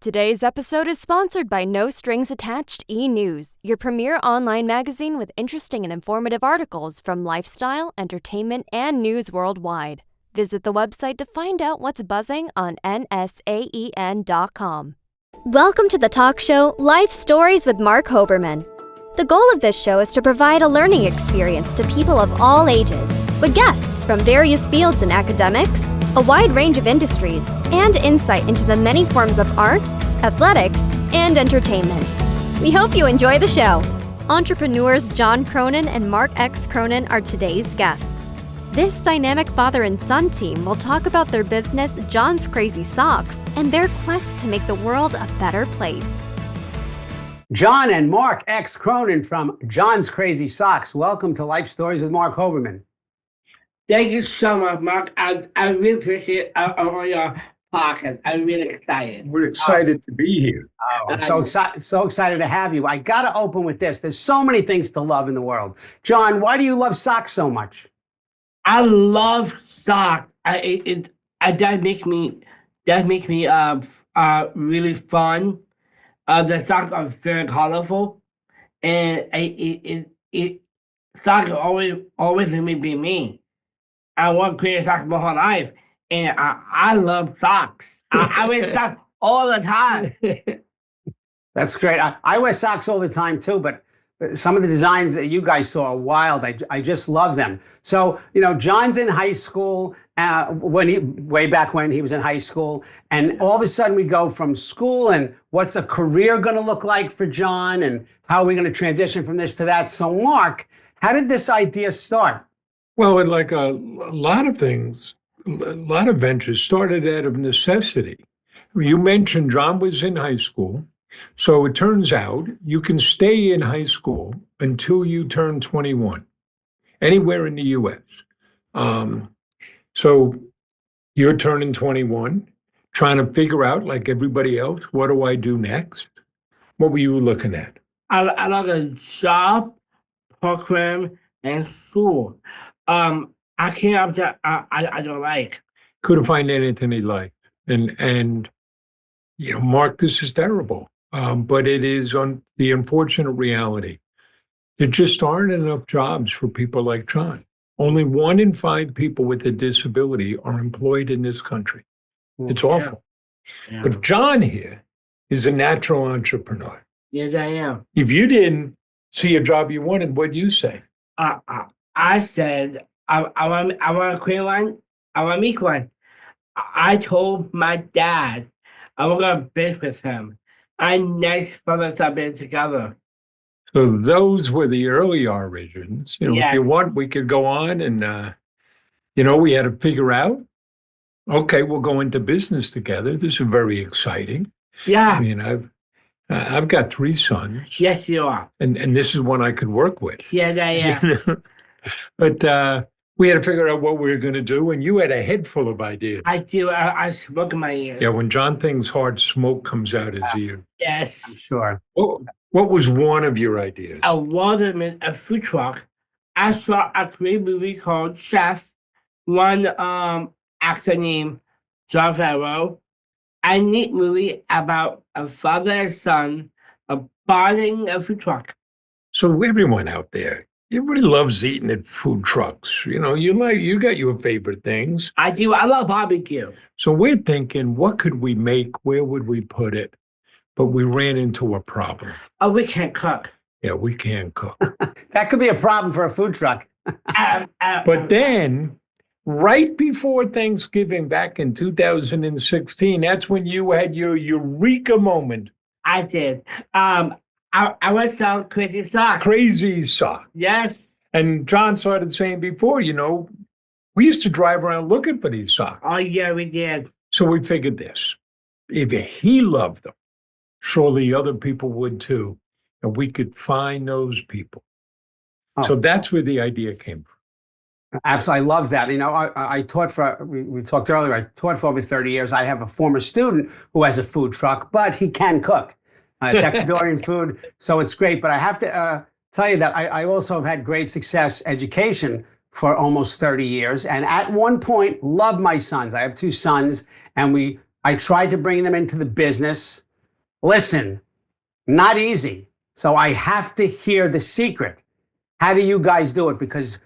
Today's episode is sponsored by No Strings Attached e-News, your premier online magazine with interesting and informative articles from lifestyle, entertainment, and news worldwide. Visit the website to find out what's buzzing on nsaen.com. Welcome to the talk show Life Stories with Marc Hoberman. The goal of this show is to provide a learning experience to people of all ages, with guests from various fields in academics, a wide range of industries, and insight into the many forms of art, athletics, and entertainment. We hope you enjoy the show. Entrepreneurs John Cronin and Mark X Cronin are today's guests. This dynamic father and son team will talk about their business, John's Crazy Socks, and their quest to make the world a better place. John and Mark X Cronin from John's Crazy Socks. Welcome to Life Stories with Marc Hoberman. Thank you so much, Mark. I really appreciate all your podcast. I'm really excited. We're excited to be here. I'm so excited to have you. I got to open with this. There's so many things to love in the world. John, why do you love socks so much? I love socks. That make me really fun. The socks are very colorful, and socks always let me be me. I want to create socks my whole life, and I love socks. I wear socks all the time. That's great. I wear socks all the time too, but some of the designs that you guys saw are wild. I just love them. So, John's in high school, way back when he was in high school, and all of a sudden we go from school and what's a career going to look like for John, and how are we going to transition from this to that? So, Mark, how did this idea start? Well, like a lot of things, a lot of ventures started out of necessity. You mentioned John was in high school. So it turns out you can stay in high school until you turn 21, anywhere in the U.S. So you're turning 21, trying to figure out, like everybody else, what do I do next? What were you looking at? I like a job, program, and school. I came up that I don't like. Couldn't find anything he liked. And Mark, this is terrible. But it is the unfortunate reality. There just aren't enough jobs for people like John. Only 1 in 5 people with a disability are employed in this country. It's awful. Yeah. But John here is a natural entrepreneur. Yes, I am. If you didn't see a job you wanted, what'd you say? I said, I want to create one. I want to make one. I told my dad I was going to bid with him. And next brothers have been together. So those were the early origins. Yeah. If you want, we could go on and, we had to figure out, okay, we'll go into business together. This is very exciting. Yeah. I mean, I've got 3 sons. Yes, you are. And this is one I could work with. Yes, I am. But we had to figure out what we were going to do, and you had a head full of ideas. I do. I smoke in my ears. Yeah, when John thinks hard, smoke comes out his ear. Yes. I'm sure. What was one of your ideas? I wanted a food truck. I saw a great movie called Chef. One actor named John Favreau. A neat movie about a father and son buying a food truck. So everyone out there, everybody loves eating at food trucks. You got your favorite things. I do. I love barbecue. So we're thinking, what could we make? Where would we put it? But we ran into a problem. Oh, we can't cook. Yeah, we can't cook. That could be a problem for a food truck. But then, right before Thanksgiving back in 2016, that's when you had your eureka moment. I did. I was so crazy socks. Crazy socks. Yes. And John started saying before, we used to drive around looking for these socks. Oh, yeah, we did. So we figured this. If he loved them, surely other people would too. And we could find those people. Oh. So that's where the idea came from. Absolutely. I love that. I taught we talked earlier, I taught for over 30 years. I have a former student who has a food truck, but he can cook. It's Ecuadorian food, so it's great. But I have to tell you that I also have had great success education for almost 30 years. And at one point, loved my sons. I have 2 sons, and I tried to bring them into the business. Listen, not easy. So I have to hear the secret. How do you guys do it? Because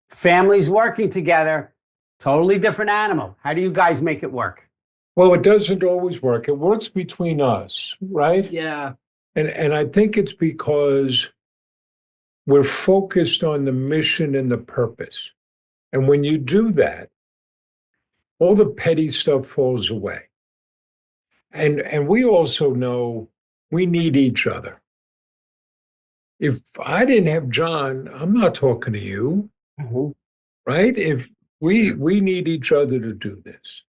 families working together, totally different animal. How do you guys make it work? Well, it doesn't always work. It works between us, right? Yeah. And I think it's because we're focused on the mission and the purpose. And when you do that, all the petty stuff falls away. And we also know we need each other. If I didn't have John, I'm not talking to you, right? If we need each other to do this,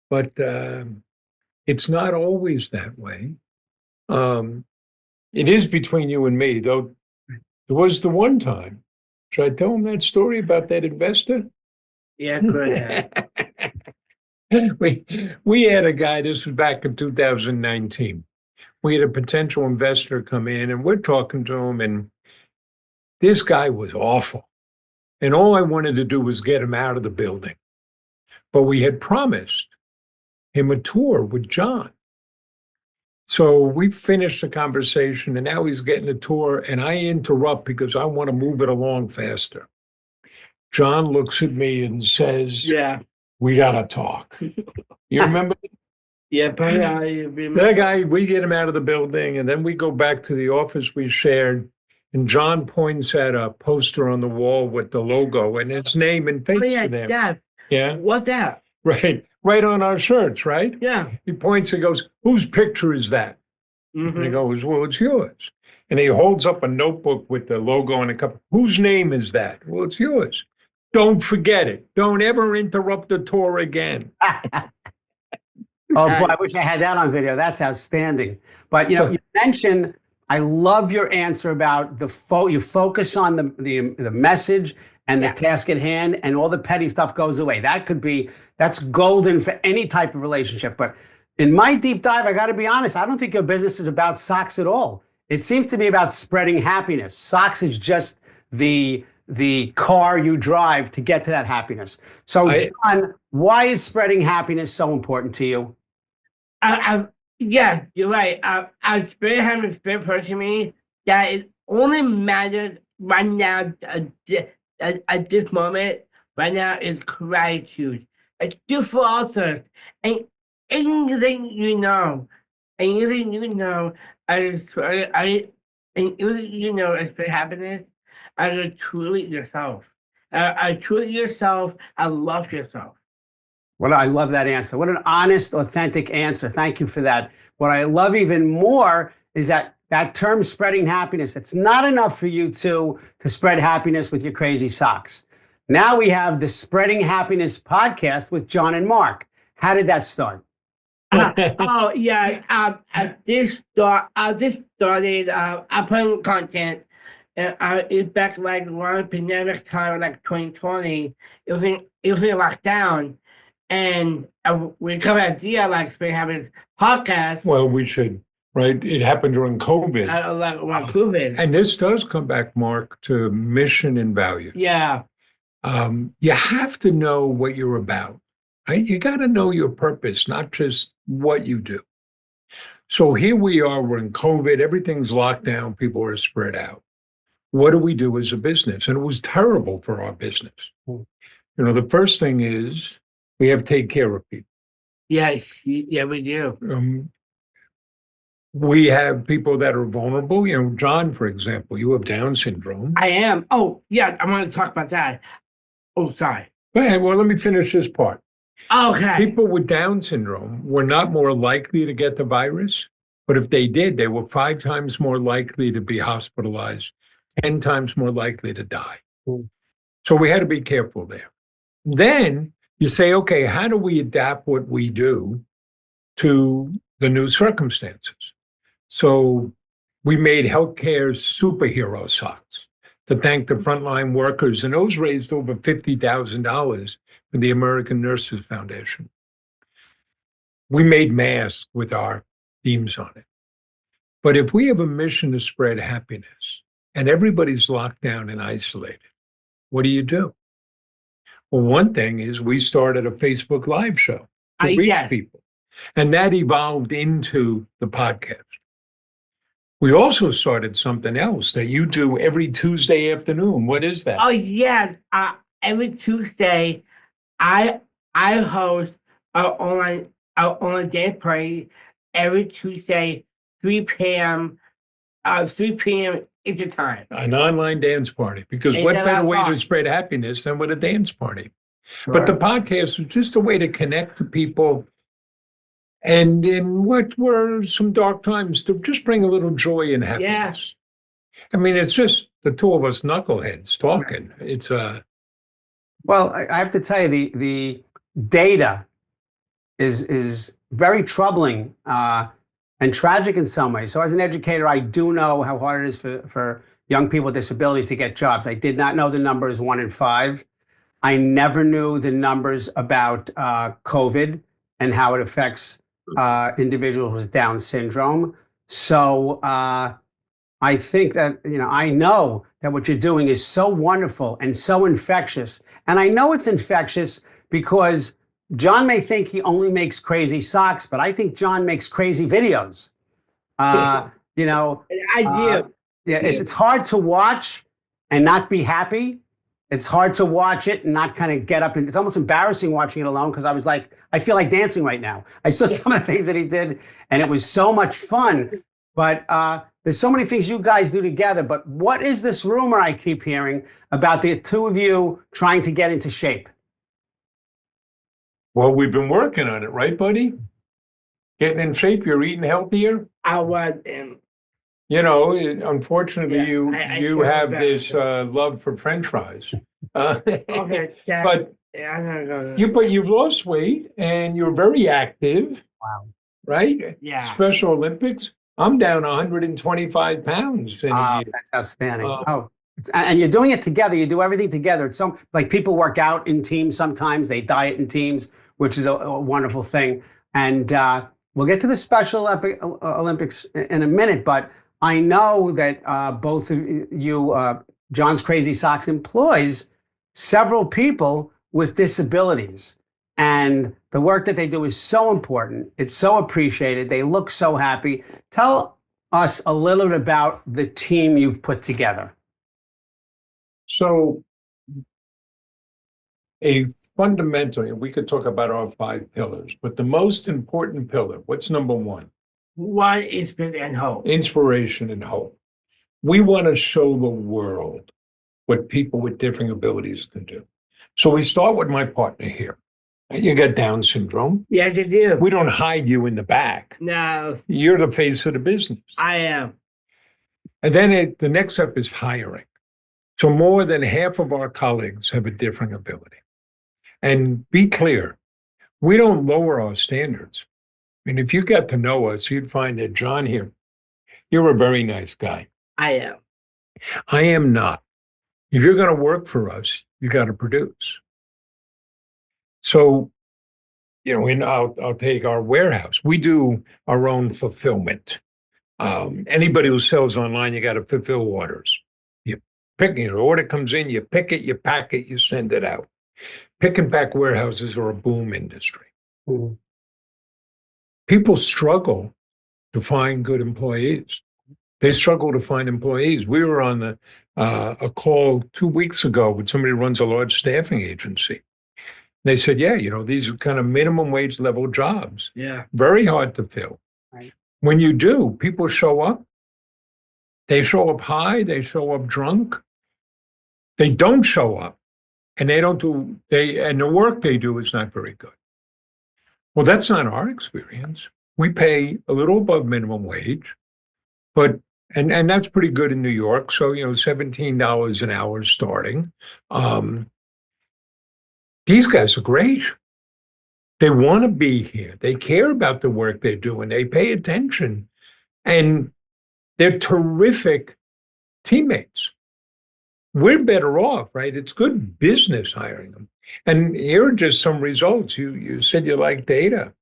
but it's not always that way. It is between you and me, though. There was the one time. Should I tell him that story about that investor? Yeah, good. We had a guy, this was back in 2019. We had a potential investor come in and we're talking to him, and this guy was awful. And all I wanted to do was get him out of the building. But we had promised him a tour with John. So we finished the conversation and now he's getting a tour and I interrupt because I want to move it along faster. John looks at me and says, Yeah. we got to talk. You remember? Yeah, but I remember. That guy, we get him out of the building and then we go back to the office we shared. And John points at a poster on the wall with the logo and its name and face Yeah, to them. Dad, Yeah, what's that? right on our shirts, right? Yeah. He points and goes, whose picture is that? And he Mhm. goes, well, it's yours. And he holds up a notebook with the logo and a cup. Whose name is that? Well, it's yours. Don't forget it. Don't ever interrupt the tour again. Oh boy, I wish I had that on video. That's outstanding. But you mentioned, I love your answer about you focus on the message and the task at hand, and all the petty stuff goes away. That's golden for any type of relationship. But in my deep dive, I got to be honest, I don't think your business is about socks at all. It seems to be about spreading happiness. Socks is just the car you drive to get to that happiness. So, John, why is spreading happiness so important to you? Yeah, you're right. I spirit having spirit person to me that it only matters right now at this moment. Right now is gratitude. It's just for others. And anything you know, I spirit happiness. I truly yourself. I truly yourself. I love yourself. Well, I love that answer. What an honest, authentic answer. Thank you for that. What I love even more is that term spreading happiness. It's not enough for you to spread happiness with your crazy socks. Now we have the Spreading Happiness podcast with John and Mark. How did that start? Oh yeah, this started. I put content. It's back like around pandemic time, like 2020. It was in lockdown. And we come at idea like Spring Happiness podcast. Well, we should, right? It happened during COVID. Around COVID. And this does come back, Mark, to mission and values. Yeah. You have to know what you're about, right? You got to know your purpose, not just what you do. So here we are, we're in COVID, everything's locked down, people are spread out. What do we do as a business? And it was terrible for our business. The first thing is, we have to take care of people. Yes, yeah, we do. We have people that are vulnerable. John, for example, you have Down syndrome. I am. Oh, yeah, I want to talk about that. Oh, sorry. Go ahead. Well, let me finish this part. Okay. People with Down syndrome were not more likely to get the virus, but if they did, they were 5 times more likely to be hospitalized, 10 times more likely to die. So we had to be careful there. Then you say, okay, how do we adapt what we do to the new circumstances? So we made healthcare superhero socks to thank the frontline workers, and those raised over $50,000 for the American Nurses Foundation. We made masks with our themes on it. But if we have a mission to spread happiness and everybody's locked down and isolated, what do? Well, one thing is we started a Facebook Live show to reach people. And that evolved into the podcast. We also started something else that you do every Tuesday afternoon. What is that? Oh yeah, every Tuesday, I host a online dance party every Tuesday, 3 p.m. 3 p.m. Eastern time. An online dance party. Because Ain't what that better way to fun? spread happiness than with a dance party? But the Sure. podcast is just a way to connect to people. And in what were some dark times, to just bring a little joy and happiness. I mean, it's just the two of us knuckleheads talking. It's Well, I have to tell you, the data is very troubling and tragic in some ways. So as an educator, I do know how hard it is for young people with disabilities to get jobs. I did not know the number is 1 in 5. I never knew the numbers about COVID and how it affects individuals with Down syndrome. So I think that, I know that what you're doing is so wonderful and so infectious. And I know it's infectious because John may think he only makes crazy socks, but I think John makes crazy videos. You know, I do. yeah, it's hard to watch and not be happy. It's hard to watch it and not kind of get up. And it's almost embarrassing watching it alone because I was like, I feel like dancing right now. I saw some of the things that he did, and it was so much fun. But there's so many things you guys do together. But what is this rumor I keep hearing about the two of you trying to get into shape? well, we've been working on it, right, buddy? Getting in shape, you're eating healthier. I was. Unfortunately, Yeah, I you feel have bad. this love for French fries. Okay, Dad, But I'm gonna go. but you've lost weight and you're very active, Wow. right? Yeah. Special Olympics. I'm down 125 pounds in a year. That's outstanding. Uh, And you're doing it together. You do everything together. It's some like people work out in teams sometimes. They diet in teams, which is a wonderful thing. And we'll get to the Special Olympics in a minute. But I know that both of you, John's Crazy Socks, employs several people with disabilities. And the work that they do is so important. It's so appreciated. They look so happy. Tell us a little bit about the team you've put together. So a fundamental, we could talk about our 5 pillars, but the most important pillar, what's number 1? One is spirit and hope. Inspiration and hope. We want to show the world what people with different abilities can do. So we start with my partner here. You got Down syndrome. Yes, you do. We don't hide you in the back. No, You're the face of the business. I am. And then the next step is hiring. So more than half of our colleagues have a different ability. And be clear, we don't lower our standards. I mean, if you got to know us, you'd find that John here, you're a very nice guy. I am. I am not. If you're going to work for us, you got to produce. So, I'll take our warehouse. We do our own fulfillment. Anybody who sells online, you got to fulfill orders. You pick, your order comes in, you pick it, you pack it, you send it out. Pick and pack warehouses are a boom industry. Mhm. People struggle to find good employees. They struggle to find employees. We were on a call 2 weeks ago with somebody who runs a large staffing agency. They said, yeah, these are kind of minimum wage level jobs. Yeah. Very hard to fill. Right. When you do, people show up. They show up high. They show up drunk. They don't show up, and and the work they do is not very good. Well, that's not our experience. We pay a little above minimum wage, but and that's pretty good in New York. So $17 an hour starting. These guys are great. They want to be here. They care about the work they're doing. They pay attention, and they're terrific teammates. We're better off, right? It's good business hiring them. And here are just some results. You said you like data.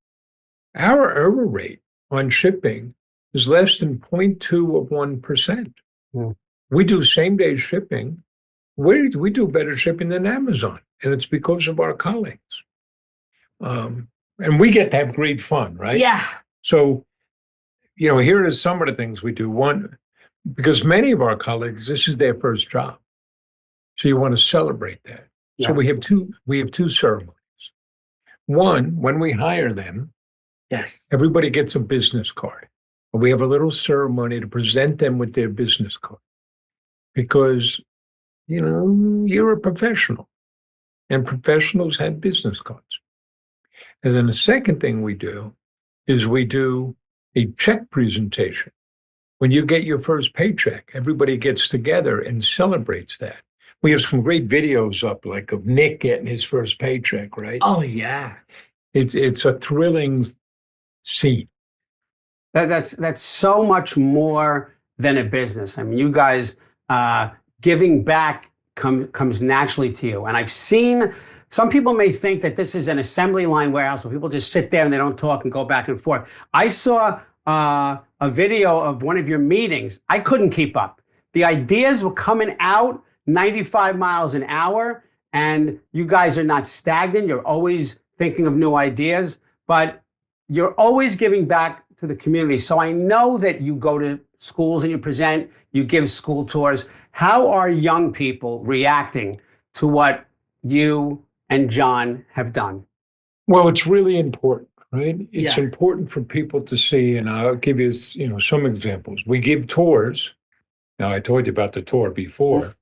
Our error rate on shipping is less than 0.2 of 1%. Yeah. We do same day shipping. We do better shipping than Amazon, and it's because of our colleagues. And we get to have great fun, right? Yeah. So here are some of the things we do. One, because many of our colleagues, this is their first job. So you want to celebrate that. So Yeah. we have two ceremonies. One, when we hire them, Yes. everybody gets a business card. We have a little ceremony to present them with their business card. Because, you're a professional. And professionals have business cards. And then the second thing we do is we do a check presentation. When you get your first paycheck, everybody gets together and celebrates that. We have some great videos up, like of Nick getting his first paycheck, right? Oh yeah. It's a thrilling scene. That's so much more than a business. I mean, you guys giving back comes naturally to you. And I've seen some people may think that this is an assembly line warehouse where people just sit there and they don't talk and go back and forth. I saw a video of one of your meetings. I couldn't keep up. The ideas were coming out 95 miles an hour, and you guys are not stagnant. You're always thinking of new ideas, but you're always giving back to the community. So I know that you go to schools and you present, you give school tours. How are young people reacting to what you and John have done? Well, it's really important, right? It's Yeah. important for people to see, and I'll give you, some examples. We give tours. Now, I told you about the tour before.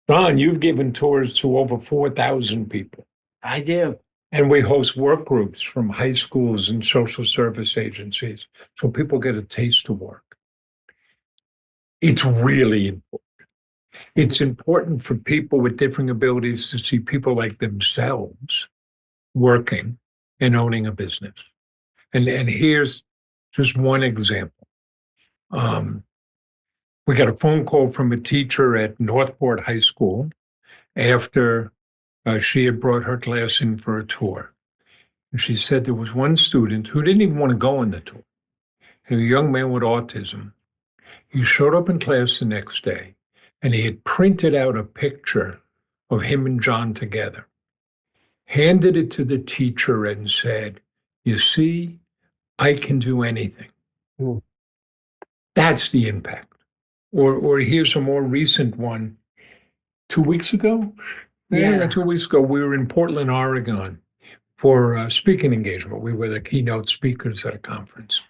John, you've given tours to over 4,000 people. I do. And we host work groups from high schools and social service agencies, so people get a taste of work. It's really important. It's important for people with different abilities to see people like themselves working and owning a business. And here's just one example. We got a phone call from a teacher at Northport High School after she had brought her class in for a tour. And she said there was one student who didn't even want to go on the tour. A young man with autism. He showed up in class the next day, and he had printed out a picture of him and John together, handed it to the teacher and said, "You see, I can do anything." Mm. That's the impact. Or here's a more recent one. 2 weeks ago? Yeah. 2 weeks ago, we were in Portland, Oregon for a speaking engagement. We were the keynote speakers at a conference.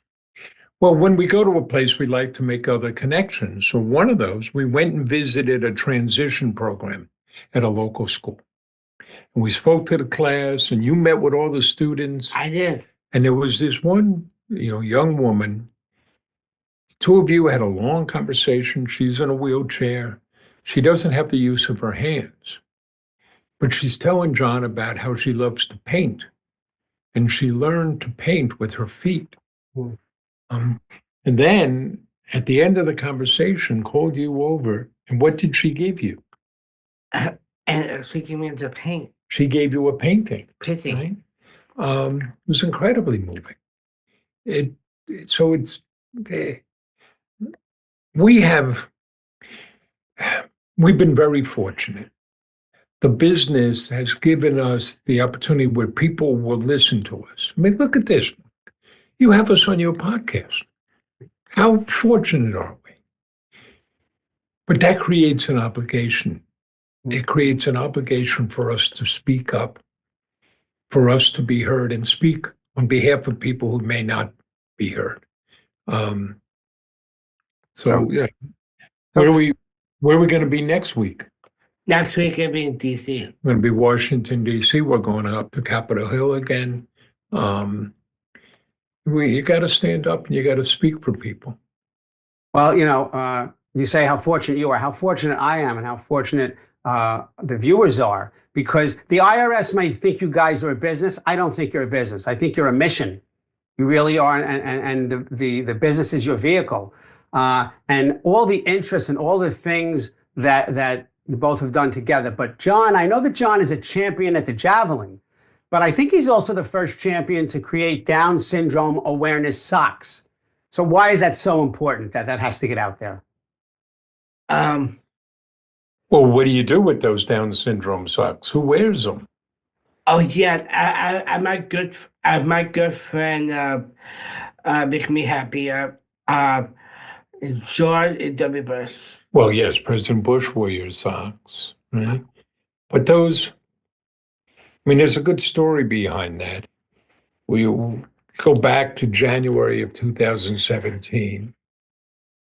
Well, when we go to a place, we like to make other connections. So one of those, we went and visited a transition program at a local school. And we spoke to the class, and you met with all the students. I did. And there was this one, young woman. Two of you had a long conversation. She's in a wheelchair. She doesn't have the use of her hands. But she's telling John about how she loves to paint. And she learned to paint with her feet. Mm. And then at the end of the conversation, called you over. And what did she give you? And she gave me the paint. She gave you a painting. Painting. Right? It was incredibly moving. We've been very fortunate. The business has given us the opportunity where people will listen to us. I mean, look at this. You have us on your podcast. How fortunate are we? But that creates an obligation. It creates an obligation for us to speak up, for us to be heard and speak on behalf of people who may not be heard. Yeah. Where are we going to be next week? Next week I'll be in DC. We're going to be Washington, D.C. We're going up to Capitol Hill again. You got to stand up and you got to speak for people. Well, you say how fortunate you are, how fortunate I am, and how fortunate the viewers are, because the IRS may think you guys are a business. I don't think you're a business. I think you're a mission. You really are, and the business is your vehicle. And all the interests and all the things that you both have done together. But John, I know that John is a champion at the javelin, but I think he's also the first champion to create Down syndrome awareness socks. So why is that so important that has to get out there? Well, what do you do with those Down syndrome socks? Who wears them? Oh yeah, my good friend make me happy. George W. Bush. Well, yes, President Bush wore your socks, right? But those, there's a good story behind that. We go back to January of 2017,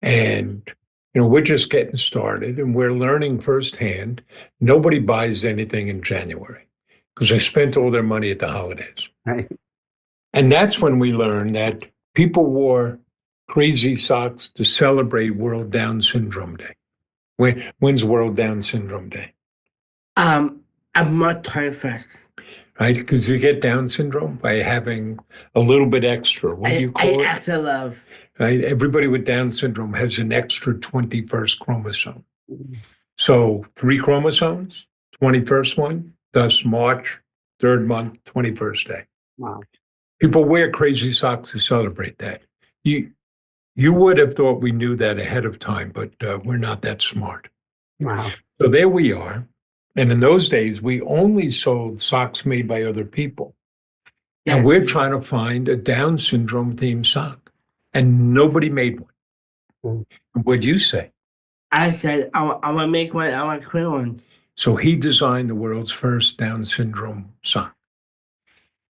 and we're just getting started, and we're learning firsthand. Nobody buys anything in January because they spent all their money at the holidays. Right. And that's when we learned that people wore crazy socks to celebrate World Down Syndrome Day. When's World Down Syndrome Day? On March 21st. Right, because you get Down syndrome by having a little bit extra. What do you call it? Extra love. Right, everybody with Down syndrome has an extra 21st chromosome. So 3 chromosomes, 21st one, thus March, 3rd month, 21st day. Wow. People wear crazy socks to celebrate that. You would have thought we knew that ahead of time, but we're not that smart. Wow. So there we are. And in those days, we only sold socks made by other people. Yes. And we're trying to find a Down syndrome themed sock. And nobody made one. What'd you say? I said, I want to make one. I want to create one. So he designed the world's first Down syndrome sock.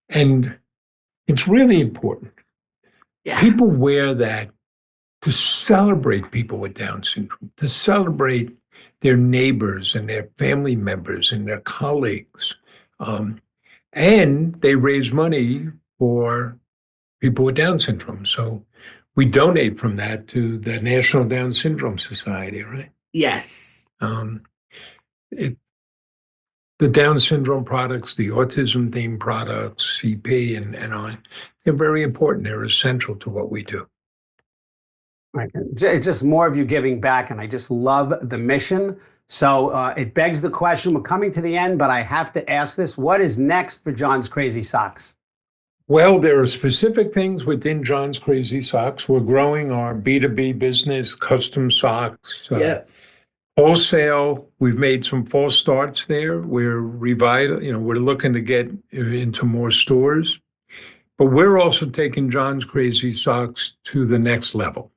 And it's really important. Yeah. People wear that to celebrate people with Down syndrome, to celebrate their neighbors and their family members and their colleagues. And they raise money for people with Down syndrome. So we donate from that to the National Down Syndrome Society, right? Yes. The Down syndrome products, the autism-themed products, CP and on, they're very important. They're essential to what we do. Right. It's just more of you giving back, and I just love the mission. So it begs the question, we're coming to the end, but I have to ask this. What is next for John's Crazy Socks? Well, there are specific things within John's Crazy Socks. We're growing our B2B business, custom socks, wholesale. We've made some false starts there. We're we're looking to get into more stores, but we're also taking John's Crazy Socks to the next level.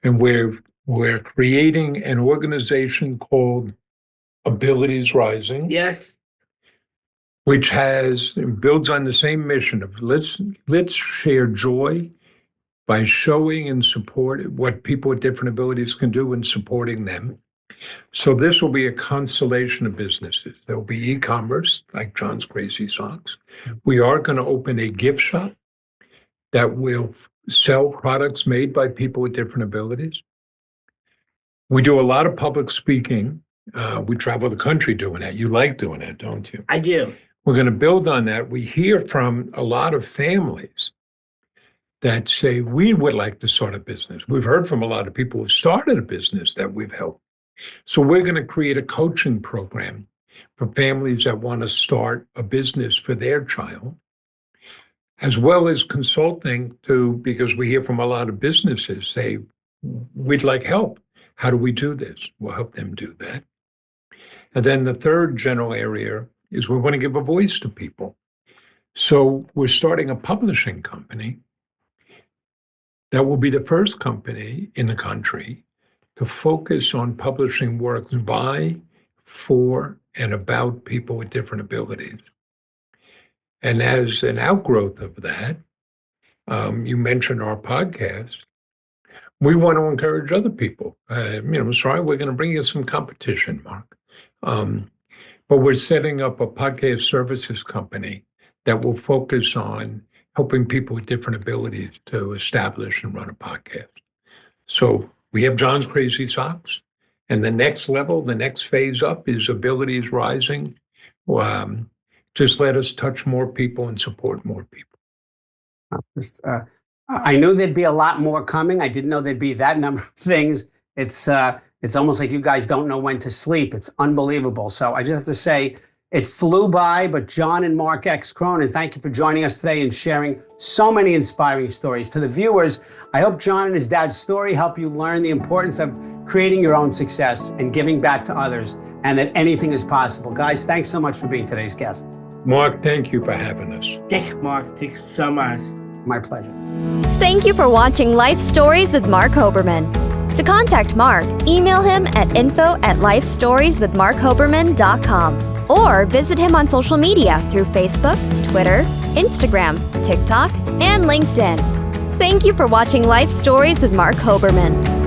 And we're creating an organization called Abilities Rising. Yes. Which builds on the same mission of let's share joy by showing and support what people with different abilities can do and supporting them. So this will be a constellation of businesses. There'll be e-commerce like John's Crazy Socks. We are going to open a gift shop that will sell products made by people with different abilities. We do a lot of public speaking. We travel the country doing that. You like doing that, don't you? I do. We're going to build on that. We hear from a lot of families that say, we would like to start a business. We've heard from a lot of people who've started a business that we've helped. So we're going to create a coaching program for families that want to start a business for their child, as well as consulting because we hear from a lot of businesses say, we'd like help. How do we do this? We'll help them do that. And then the third general area is we want to give a voice to people. So we're starting a publishing company that will be the first company in the country to focus on publishing works by, for, and about people with different abilities. And as an outgrowth of that, you mentioned our podcast. We want to encourage other people. Sorry, we're going to bring you some competition, Mark. But we're setting up a podcast services company that will focus on helping people with different abilities to establish and run a podcast. So we have John's Crazy Socks, and the next level, the next phase up is Abilities Rising. Just let us touch more people and support more people. I knew there'd be a lot more coming. I didn't know there'd be that number of things. It's almost like you guys don't know when to sleep. It's unbelievable. So I just have to say, it flew by, but John and Mark X Cronin, thank you for joining us today and sharing so many inspiring stories. To the viewers, I hope John and his dad's story help you learn the importance of creating your own success and giving back to others, and that anything is possible. Guys, thanks so much for being today's guest. Mark, thank you for having us. Thanks, Mark. Thanks so much. My pleasure. Thank you for watching Life Stories with Marc Hoberman. To contact Mark, email him at info@lifestorieswithmarchoberman.com or visit him on social media through Facebook, Twitter, Instagram, TikTok, and LinkedIn. Thank you for watching Life Stories with Marc Hoberman.